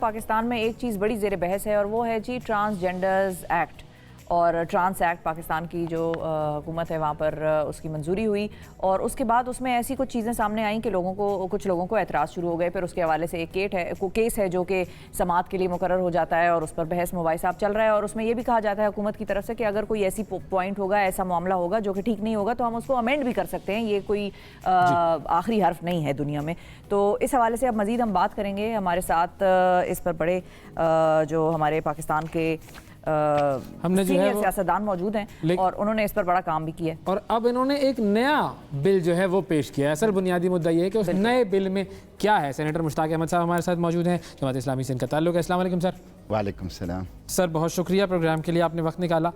पाकिस्तान में एक चीज़ बड़ी ज़ेर बहस है और वो है जी ट्रांसजेंडर्स एक्ट और ट्रांस एक्ट। पाकिस्तान की जो हुकूमत है वहाँ पर उसकी मंजूरी हुई और उसके बाद उसमें ऐसी कुछ चीज़ें सामने आईं कि कुछ लोगों को एतराज़ शुरू हो गए। फिर उसके हवाले से एक केस है जो कि समाअत के लिए मुकर्रर हो जाता है और उस पर बहस मुबाहिसा चल रहा है और उसमें यह भी कहा जाता है हुकूमत की तरफ से कि अगर कोई ऐसी पॉइंट होगा, ऐसा मामला होगा जो कि ठीक नहीं होगा तो हम उसको अमेंड भी कर सकते हैं। ये कोई आखिरी हर्फ नहीं है दुनिया में। तो इस हवाले से अब मज़ीद हम बात करेंगे। हमारे साथ इस पर बड़े जो हमारे पाकिस्तान के हमने जो है सियासतदान मौजूद हैं और उन्होंने इस पर बड़ा काम भी किया है और अब इन्होंने एक नया बिल जो है वो पेश किया है। असल बुनियादी मुद्दा ये है कि उस नए बिल में क्या है। सेनेटर मुश्ताक अहमद साहब हमारे साथ मौजूद हैं, जमात इस्लामी से इनका ताल्लुक है। अस्सलाम वालेकुम सर। वालेकुम सलाम सर, बहुत शुक्रिया प्रोग्राम के लिए, आपने वक्त निकाला।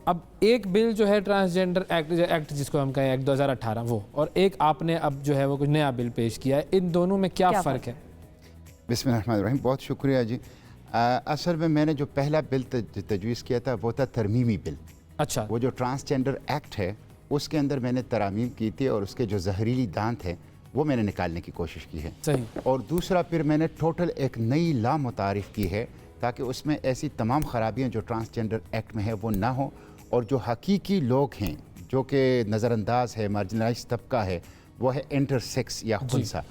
अब एक बिल जो है ट्रांसजेंडर एक्ट जिसको हम कहें एक्ट 2018 वो, और एक आपने अब जो है वो कुछ नया बिल पेश किया है, इन दोनों में क्या फ़र्क है? बिस्मिल्लाहिर्रहमानिर्रहीम, बहुत शुक्रिया जी। असल में मैंने जो पहला बिल तजवीज़ किया था वो था तरमीमी बिल। अच्छा, वो जो ट्रांसजेंडर एक्ट है उसके अंदर मैंने तरामीम की थी और उसके जो जहरीली दांत है वो मैंने निकालने की कोशिश की है। सही। और दूसरा फिर मैंने टोटल एक नई लॉ मुतारिफ़ की है ताकि उसमें ऐसी तमाम ख़राबियाँ जो ट्रांसजेंडर एक्ट में है वो ना हो और जो हकीकी लोग हैं जो कि नज़रअंदाज है, मार्जिनलाइज तबका है, वो है इंटरसेक्स या खुनसा,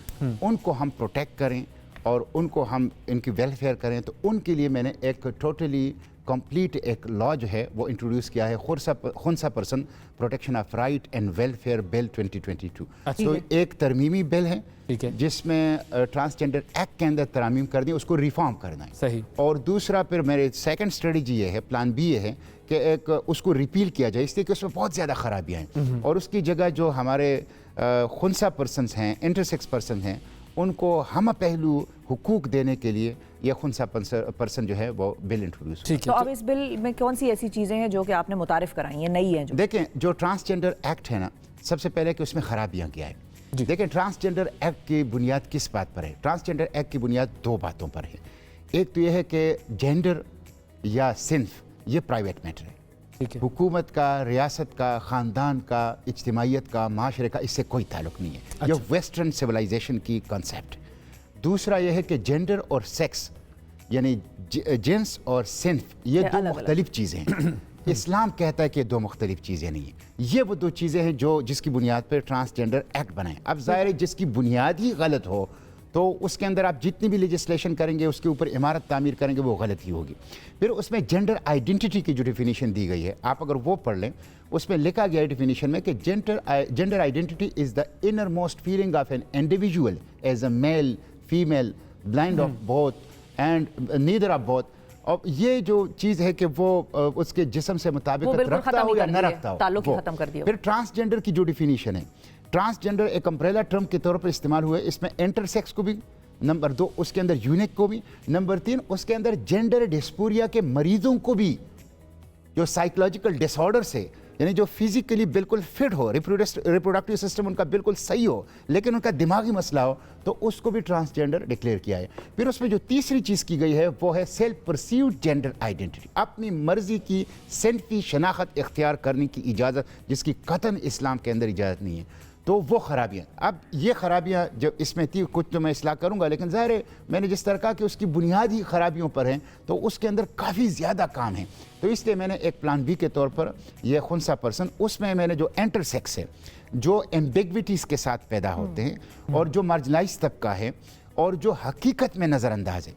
उनको हम प्रोटेक्ट करें और उनको हम इनकी वेलफेयर करें। तो उनके लिए मैंने एक टोटली कंप्लीट एक लॉ जो है वो इंट्रोड्यूस किया है, खुनसा person protection of right and welfare bill 2022। तो एक तरमीमी बिल है जिसमें ट्रांसजेंडर एक्ट के अंदर तरामीम कर दी, उसको रिफॉर्म करना है। सही। और दूसरा फिर मेरे सेकंड स्ट्रेटजी ये है, प्लान बी ये है कि एक उसको रिपील किया जाए, इसलिए कि उसमें बहुत ज़्यादा ख़राबियाँ हैं और उसकी जगह जो हमारे खुनसा पर्सनस हैं, इंटरसेक्स पर्सन हैं, उनको हम पहलू हुकूक देने के लिए यह खुनसा पर्सन जो है वो बिल इंट्रोड्यूस हुआ। तो अब इस बिल में कौन सी ऐसी चीज़ें हैं जो कि आपने मुतारिफ कराई हैं, नई हैं जो? देखें, जो ट्रांसजेंडर एक्ट है ना, सबसे पहले कि उसमें खराबियां क्या है। देखें, ट्रांसजेंडर एक्ट की बुनियाद किस बात पर है? ट्रांसजेंडर एक्ट की बुनियाद दो बातों पर है। एक तो यह है कि जेंडर या सिन्फ ये प्राइवेट मैटर है, हुकूमत का, रियासत का, ख़ानदान का, इज्तिमाइयत का, माशरे का इससे कोई ताल्लुक़ नहीं है। अच्छा। यह वेस्टर्न सिविलाइजेशन की कॉन्सेप्ट। दूसरा यह है कि जेंडर और सेक्स यानी जिन्स और सिन्फ ये दो मुख्तलिफ चीज़ें हैं। इस्लाम कहता है कि दो मुख्तलिफ चीज़ें नहीं हैं। ये वो दो चीज़ें हैं जो जिसकी बुनियाद पर ट्रांसजेंडर एक्ट बनाए। अब ज़ाहिर है जिसकी बुनियाद ही गलत हो तो उसके अंदर आप जितनी भी लेजिस्लेशन करेंगे, उसके ऊपर इमारत तामीर करेंगे, वो गलत ही होगी। फिर उसमें जेंडर आइडेंटिटी की जो डिफिनीशन दी गई है, आप अगर वो पढ़ लें, उसमें लिखा गया है डिफिनीशन में कि gender identity is the innermost feeling of an individual as a male, female, blind of both and neither of both. और ये जो चीज़ है कि वो उसके जिस्म से मुताबिक रखता हो या न रखता हो। फिर ट्रांसजेंडर की जो डिफिनीशन है, ट्रांसजेंडर एक अम्ब्रेला टर्म के तौर पर इस्तेमाल हुआ है। इसमें इंटरसेक्स को भी, नंबर 2 उसके अंदर यूनिक को भी, नंबर 3 उसके अंदर जेंडर डिस्फोरिया के मरीजों को भी, जो साइकोलॉजिकल डिसऑर्डर से यानी जो फिजिकली बिल्कुल फिट हो, रिप्रोडक्टिव सिस्टम उनका बिल्कुल सही हो लेकिन उनका दिमागी मसला हो, तो उसको भी ट्रांसजेंडर डिक्लेयर किया है। फिर उसमें जो तीसरी चीज़ की गई है वो है सेल्फ परसीव्ड जेंडर आइडेंटिटी, अपनी मर्जी की सिनफी शनाख्त इख्तियार करने की इजाज़त, जिसकी कतन इस्लाम के अंदर इजाज़त नहीं है। तो वो खराबियाँ, अब ये खराबियाँ जब इसमें थी, कुछ तो मैं इस्लाह करूँगा, लेकिन ज़ाहिर है मैंने जिस तरह कहा कि उसकी बुनियाद ही खराबियों पर है तो उसके अंदर काफ़ी ज़्यादा काम है। तो इसलिए मैंने एक प्लान बी के तौर पर यह खुनसा पर्सन, उसमें मैंने जो इंटरसेक्स है, जो एम्बिग्विटीज़ के साथ पैदा होते हैं और जो मार्जिनलाइज तबका है और जो हकीकत में नज़रअंदाज है,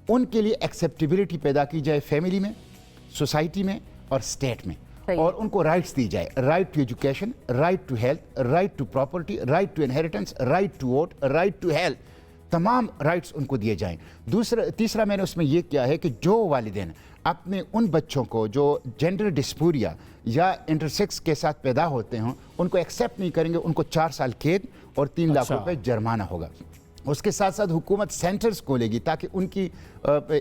उनके लिए एक्सेप्टेबिलिटी पैदा की जाए फैमिली में, सोसाइटी में और स्टेट में, और उनको राइट्स दी जाए। Right to education, right to health, right to property, right to inheritance, right to vote, right to health, तमाम राइट्स उनको दिए जाएं। तीसरा मैंने उसमें यह किया है कि जो वालिदैन अपने उन बच्चों को जो जेंडर डिस्फोरिया या इंटरसेक्स के साथ पैदा होते हों उनको एक्सेप्ट नहीं करेंगे, उनको 4 साल कैद और 3 लाख रुपए जुर्माना होगा। उसके साथ साथ हुकूमत सेंटर्स खोलेगी ताकि उनकी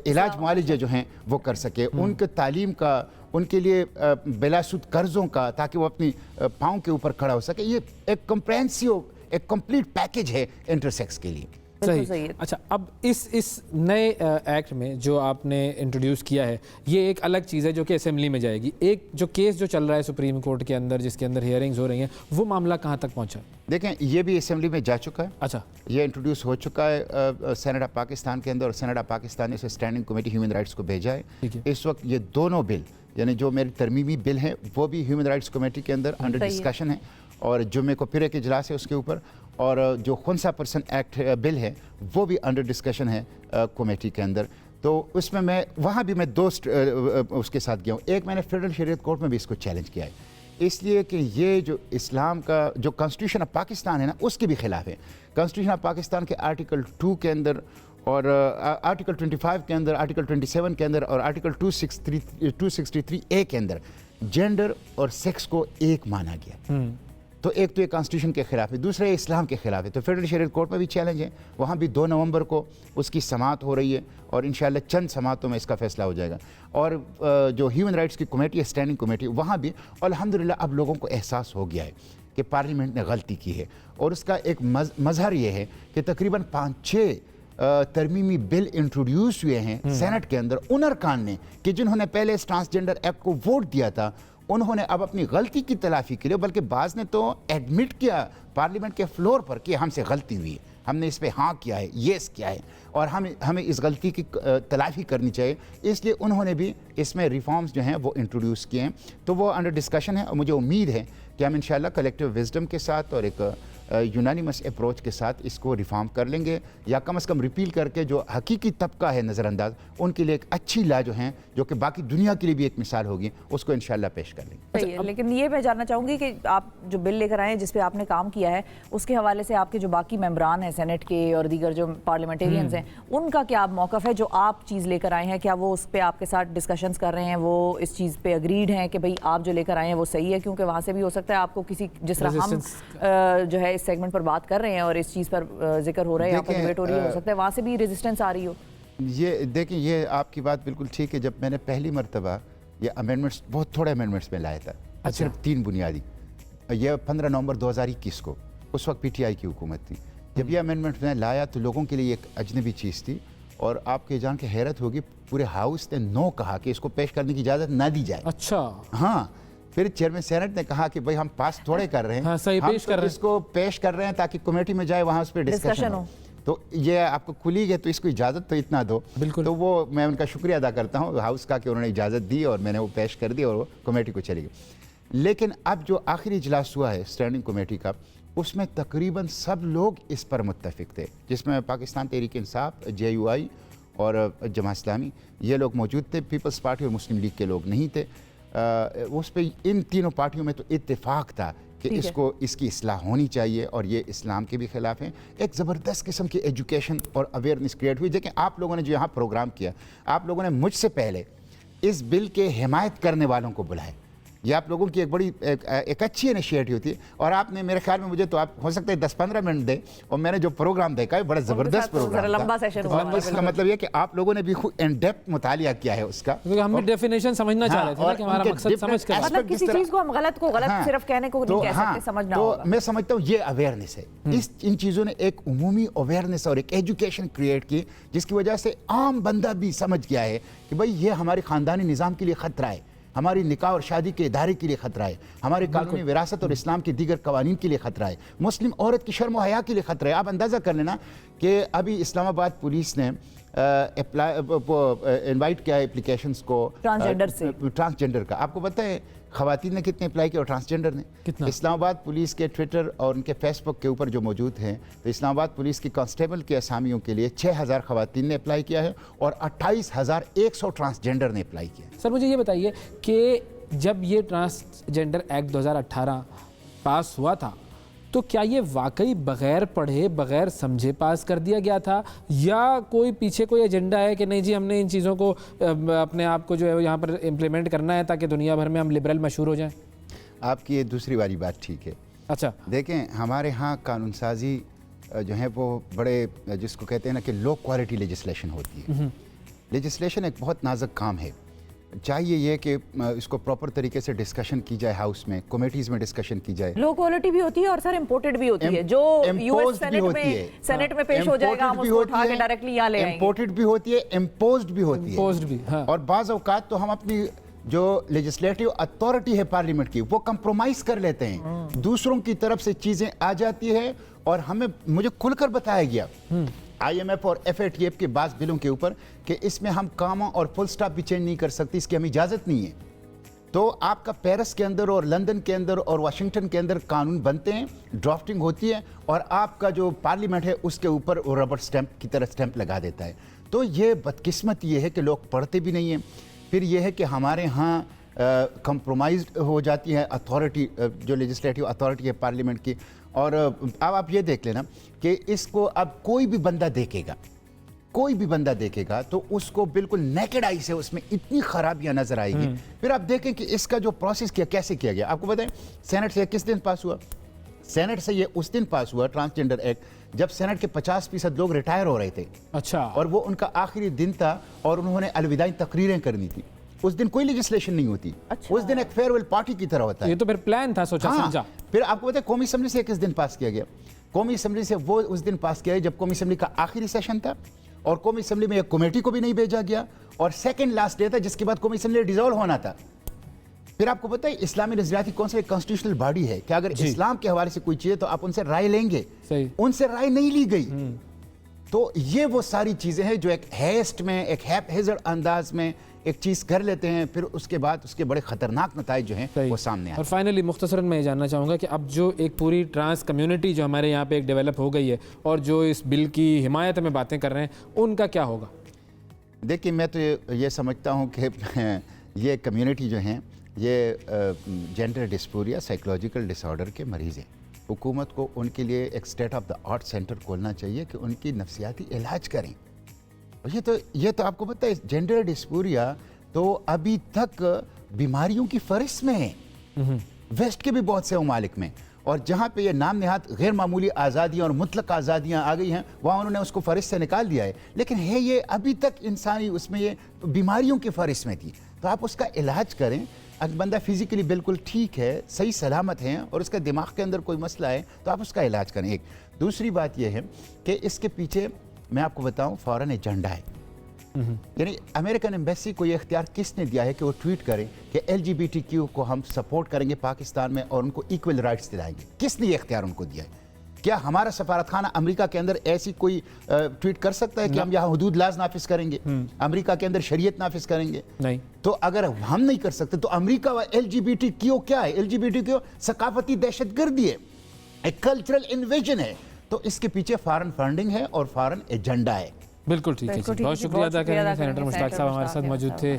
इलाज मुआलजे जो हैं वो कर सके, उनके तालीम का, उनके लिए बिलासुद कर्ज़ों का, ताकि वो अपनी पाँव के ऊपर खड़ा हो सके। ये एक कम्प्रेहेंसिव, एक कंप्लीट पैकेज है इंटरसेक्स के लिए। सही। अच्छा, अब इस नए एक्ट में जो आपने इंट्रोड्यूस किया है, ये एक अलग चीज़ है जो कि असेंबली में जाएगी। एक जो केस जो चल रहा है सुप्रीम कोर्ट के अंदर, जिसके अंदर हियरिंग्स हो रही हैं, वो मामला कहाँ तक पहुँचा? देखें, ये भी असेंबली में जा चुका है। अच्छा, ये इंट्रोड्यूस हो चुका है सेनेट ऑफ पाकिस्तान के अंदर, और सेनेट ऑफ पाकिस्तान ने इसे स्टैंडिंग कमेटी ह्यूमन राइट्स को भेजा है। इस वक्त ये दोनों बिल, यानी जो मेरी तरमीमी बिल हैं, वो भी ह्यूमन राइट्स कमेटी के अंदर अंडर डिस्कशन है, और जुम्मे को फिर एक इजलास है उसके ऊपर, और जो खुनसा पर्सन एक्ट बिल है वो भी अंडर डिस्कशन है कमेटी के अंदर। तो उसमें मैं वहाँ भी मैं दो उसके साथ गया हूँ। एक, मैंने फेडरल शरीयत कोर्ट में भी इसको चैलेंज किया है, इसलिए कि ये जो इस्लाम का जो कॉन्स्टिट्यूशन ऑफ पाकिस्तान है ना, उसके भी खिलाफ है। कॉन्स्टिट्यूशन ऑफ पाकिस्तान के आर्टिकल 2 के अंदर, और आर्टिकल 25 के अंदर, आर्टिकल 27 के अंदर, और आर्टिकल 263A के अंदर जेंडर और सेक्स को एक माना गया। तो एक तो ये कॉन्स्टिट्यूशन के खिलाफ है, दूसरा ये इस्लाम के खिलाफ है। तो फेडरल शरीयत कोर्ट में भी चैलेंज है, वहाँ भी 2 नवंबर को उसकी समाअत हो रही है, और इंशाल्लाह चंद समाअतों में इसका फैसला हो जाएगा। और जो ह्यूमन राइट्स की कमेटी है, स्टैंडिंग कमेटी, वहाँ भी अल्हम्दुलिल्लाह अब लोगों को एहसास हो गया है कि पार्लियामेंट ने गलती की है, और उसका एक मज़हर ये है कि तकरीबन 5-6 तरमीमी बिल इंट्रोड्यूस हुए हैं सेनेट के अंदर उन अरकान ने कि जिन्होंने पहले इस ट्रांसजेंडर एक्ट को वोट दिया था, उन्होंने अब अपनी गलती की तलाफी के लिए, बल्कि बाज़ ने तो एडमिट किया पार्लियामेंट के फ्लोर पर कि हमसे गलती हुई है, हमने इस पे हाँ किया है, येस किया है, और हमें इस गलती की तलाफी करनी चाहिए। इसलिए उन्होंने भी इसमें रिफॉर्म्स जो हैं वो इंट्रोड्यूस किए हैं। तो वो अंडर डिस्कशन है, और मुझे उम्मीद है कि हम इंशाल्लाह कलेक्टिव विजडम के साथ और एक यूनानिमस अप्रोच के साथ इसको रिफॉर्म कर लेंगे, या कम से कम रिपील करके जो हकीकी तबका है नज़रअंदाज, उनके लिए एक अच्छी ला जो हैं, जो कि बाकी दुनिया के लिए भी एक मिसाल होगी, उसको इंशाल्लाह पेश कर लेंगे। सही है, लेकिन ये मैं जानना चाहूँगी कि आप जो बिल लेकर आए हैं, जिस पे आपने काम किया है, उसके हवाले से आपके जो बाकी मेंबरान हैं सेनेट के और दीगर जो पार्लियामेंटेरियंस हैं, उनका क्या मौक़िफ़ है? जो आप चीज़ लेकर आए हैं, क्या वो उस पर आपके साथ डिस्कशंस कर रहे हैं, वो इस चीज़ पे अग्रीड हैं कि भाई आप जो लेकर आए हैं वो सही है? क्योंकि वहाँ से भी हो सकता है आपको किसी, जिस तरह हम जो है इस सेगमेंट पर बात कर रहे हैं और इस चीज़ पर जिक्र हो रहा है, आपका डिबेट हो रही है, हो सकता है वहाँ से भी रेजिस्टेंस आ रही हो। ये देखें, ये आपकी बात बिल्कुल ठीक है। जब मैंने पहली मरतबा ये अमेंडमेंट्स, बहुत थोड़े अमेंडमेंट्स में लाया था, सिर्फ 3 बुनियादी, ये 15 नवंबर 2021 को, उस वक्त PTI की हुकूमत थी। जब ये अमेंडमेंट में लाया तो लोगों के लिए एक अजनबी चीज़ थी, और आपके जान के हैरत होगी, पूरे हाउस ने नो कहा कि इसको पेश करने की इजाज़त ना दी जाए। अच्छा, हाँ, फिर चेयरमैन सेनेट ने कहा कि भाई हम पास थोड़े कर रहे हैं, हाँ, सही, हम पेश तो कर रहे हैं, इसको पेश कर रहे हैं ताकि कमेटी में जाए, वहाँ उस पर डिस्कशन हो। तो ये आपको खुली है, तो इसको इजाज़त तो इतना दो। बिल्कुल। तो वो मैं उनका शुक्रिया अदा करता हूँ हाउस का कि उन्होंने इजाज़त दी, और मैंने वो पेश कर दी, और वो कमेटी को चली गई। लेकिन अब जो आखिरी इजलास हुआ है स्टैंडिंग कमेटी का, उसमें तकरीबन सब लोग इस पर मुत्तफिक थे, जिसमें पाकिस्तान तहरीक इंसाफ, JUI और जमात इस्लामी, ये लोग मौजूद थे। पीपल्स पार्टी और मुस्लिम लीग के लोग नहीं थे। उस पर इन तीनों पार्टियों में तो इत्तेफाक था कि इसको, इसकी इस्लाह होनी चाहिए, और ये इस्लाम के भी खिलाफ है। एक ज़बरदस्त किस्म की एजुकेशन और अवेयरनेस क्रिएट हुई। देखिए, आप लोगों ने जो यहाँ प्रोग्राम किया, आप लोगों ने मुझसे पहले इस बिल के हिमायत करने वालों को बुलाया। ये आप लोगों की एक बड़ी एक अच्छी इनिशिएटिव थी, और आपने, मेरे ख्याल में, मुझे तो आप हो सकता है 10-15 मिनट दे, और मैंने जो प्रोग्राम देखा है बड़ा ज़बरदस्त प्रोग्राम था। लंबा सेशन हुआ। इसका मतलब ये कि आप लोगों ने भी खूब इन डेप्थ मुतालिया किया है उसका, क्योंकि हम भी डेफिनेशन समझना चाह रहे थे ना, कि हमारा मकसद समझ कर, मतलब किसी चीज़ को हम गलत को गलत सिर्फ कहने को नहीं कह सकते, समझना होगा। तो मैं समझता हूँ ये अवेयरनेस है, इन चीज़ों ने एक उमूमी अवेयरनेस और एक एजुकेशन क्रिएट की, जिसकी वजह से आम बंदा भी समझ गया है कि भाई ये हमारे ख़ानदानी निज़ाम के लिए ख़तरा है, हमारी निकाह और शादी के इदारे के लिए खतरा है, हमारे कानूनी विरासत और इस्लाम के दीगर कवानीन के लिए खतरा है, मुस्लिम औरत की शर्म व हया के लिए खतरा है। आप अंदाज़ा कर लेना कि अभी इस्लामाबाद पुलिस ने इनवाइट किया एप्लीकेशंस को ट्रांसजेंडर का। आपको पता है ख़वातीन ने कितने अप्लाई किया और ट्रांसजेंडर ने कितना? इस्लामाबाद पुलिस के ट्विटर और उनके फेसबुक के ऊपर जो मौजूद हैं, तो इस्लामाबाद पुलिस की कांस्टेबल के असामियों के लिए 6000 ख़वातीन ने अप्लाई किया है, और 28,100 ट्रांसजेंडर ने अप्लाई किया। सर मुझे ये बताइए कि जब ये ट्रांसजेंडर एक्ट 2018 पास हुआ था, तो क्या ये वाकई बग़ैर पढ़े, बग़ैर समझे पास कर दिया गया था, या कोई पीछे कोई एजेंडा है कि नहीं जी हमने इन चीज़ों को अपने आप को जो है यहाँ पर इम्प्लीमेंट करना है ताकि दुनिया भर में हम लिबरल मशहूर हो जाएं? आपकी ये दूसरी वाली बात ठीक है। अच्छा, देखें, हमारे यहाँ कानून साजी जो है वो बड़े, जिसको कहते हैं ना कि लो क्वालिटी लेजिस्लेशन होती है। लेजिस्लेशन एक बहुत नाजुक काम है। चाहिए ये कि इसको प्रॉपर तरीके से डिस्कशन की जाए, हाउस में कमेटीज़ में डिस्कशन की जाए। लो क्वालिटी भी होती है और सर इम्पोर्टेड भी होती है, जो यूएस सेनेट में पेश हो जाएगा हम उसको उठा के डायरेक्टली यहाँ ले आएंगे। इम्पोर्टेड भी होती है, इम्पोज्ड भी होती है। इम्पोज्ड भी, हाँ। और बाज़ औक़ात तो हम अपनी जो लेजिस्लेटिव अथॉरिटी है पार्लियामेंट की, वो कंप्रोमाइज़ कर लेते हैं, दूसरों की तरफ से चीज़ें आ जाती है और मुझे खुलकर बताया गया IMF और FATF के बाद बिलों के ऊपर कि इसमें हम कामा और फुल स्टॉप भी चेंज नहीं कर सकते, इसकी हमें इजाज़त नहीं है। तो आपका पेरिस के अंदर और लंदन के अंदर और वाशिंगटन के अंदर कानून बनते हैं, ड्राफ्टिंग होती है और आपका जो पार्लियामेंट है उसके ऊपर वो रबर स्टैंप की तरह स्टैंप लगा देता है। तो ये बदकिस्मत ये है कि लोग पढ़ते भी नहीं हैं। फिर ये है कि हमारे यहाँ कंप्रोमाइज़ हो जाती है अथॉरिटी, जो लेजिस्लेटिव अथॉरिटी है पार्लियामेंट की। और अब आप ये देख लेना कि इसको अब कोई भी बंदा देखेगा तो उसको बिल्कुल नेकेड आई से उसमें इतनी खराबियां नजर आएगी। फिर आप देखें कि इसका जो प्रोसेस कैसे किया गया। आपको बताएं सेनेट से किस दिन पास हुआ? सेनेट से ये उस दिन पास हुआ ट्रांसजेंडर एक्ट जब सेनेट के 50% लोग रिटायर हो रहे थे। अच्छा। और वो उनका आखिरी दिन था और उन्होंने अलविदाई तकरीरें करनी थी। उस दिन कोई लेजिस्लेशन नहीं होती। अच्छा। उस दिन एक फेयरवेल पार्टी की तरह होता है। ये तो फिर प्लान था, सोचा समझा। फिर आपको पता है कौमी असेंबली से किस दिन पास किया गया? कौमी असेंबली से वो उस दिन पास किया जब कौमी असेंबली का आखिरी सेशन था और कौमी असेंबली में एक कमेटी को भी नहीं भेजा गया और सेकंड लास्ट डे था जिसके बाद कौमी असेंबली डिसॉल्व होना था। फिर आपको पता है इस्लामी नजरियाती कौंसिल कॉन्स्टिट्यूशनल बॉडी है कि अगर इस्लाम के हवाले से कोई चीज है तो आप उनसे राय लेंगे। उनसे राय नहीं ली गई। तो ये वो सारी चीजें हैं जो एक हेस्ट में, एक हैज़र्ड अंदाज में एक चीज कर लेते हैं, फिर उसके बाद उसके बड़े खतरनाक नताइज जो हैं वो सामने आए। और फाइनली मुख्तसरन मैं ये जानना चाहूँगा कि अब जो एक पूरी ट्रांस कम्युनिटी जो हमारे यहाँ पे एक डेवलप हो गई है और जो इस बिल की हिमायत में बातें कर रहे हैं, उनका क्या होगा? देखिए मैं तो ये समझता हूँ कि ये कम्युनिटी जो हैं ये जेंडर डिस्फोरिया, साइकोलॉजिकल डिसऑर्डर के मरीज़ हैं। हुकूमत को उनके लिए एक state of the art centre खोलना चाहिए कि उनकी नफसियाती इलाज करें। ये तो आपको पता है जेंडर डिस्फोरिया तो अभी तक बीमारियों की फहरिस्त में है वेस्ट के भी बहुत से ममालिक में। और जहाँ पे ये नाम नहाद गैर मामूली आज़ादियाँ और मुतलक आज़ादियाँ आ गई हैं वहाँ उन्होंने उसको फहरिस्त से निकाल दिया है। लेकिन है ये अभी तक इंसानी उसमें ये बीमारियों की फहरिस्त में थी। तो आप उसका इलाज करें। अगर बंदा फिजिकली बिल्कुल ठीक है, सही सलामत है और उसका दिमाग के अंदर कोई मसला है तो आप उसका इलाज करें। एक दूसरी बात यह है कि इसके पीछे मैं आपको बताऊं फॉरेन एजेंडा है। यानी अमेरिकन एम्बेसी को ये इख्तियार किसने दिया है कि वो ट्वीट करें कि LGBTQ को हम सपोर्ट करेंगे पाकिस्तान में और उनको इक्वल राइट्स दिलाएंगे? किसने ये इख्तियार उनको दिया है? क्या हमारा सफारतखाना अमेरिका के अंदर ऐसी कोई ट्वीट कर सकता है कि हम यहाँ हदूद लाज नाफिज करेंगे, अमेरिका के अंदर शरीयत नाफिज करेंगे? नहीं। तो अगर हम नहीं कर सकते तो अमेरिका व LGBTQ क्या है? LGBTQ सकाफती दहशतगर्दी है, एक कल्चरल इन्वेजन है। तो इसके पीछे फॉरेन फंडिंग है और फॉरेन एजेंडा है। बिल्कुल ठीक है। बहुत शुक्रिया अदा करेंगे। सेनेटर मुश्ताक साहब हमारे साथ मौजूद थे।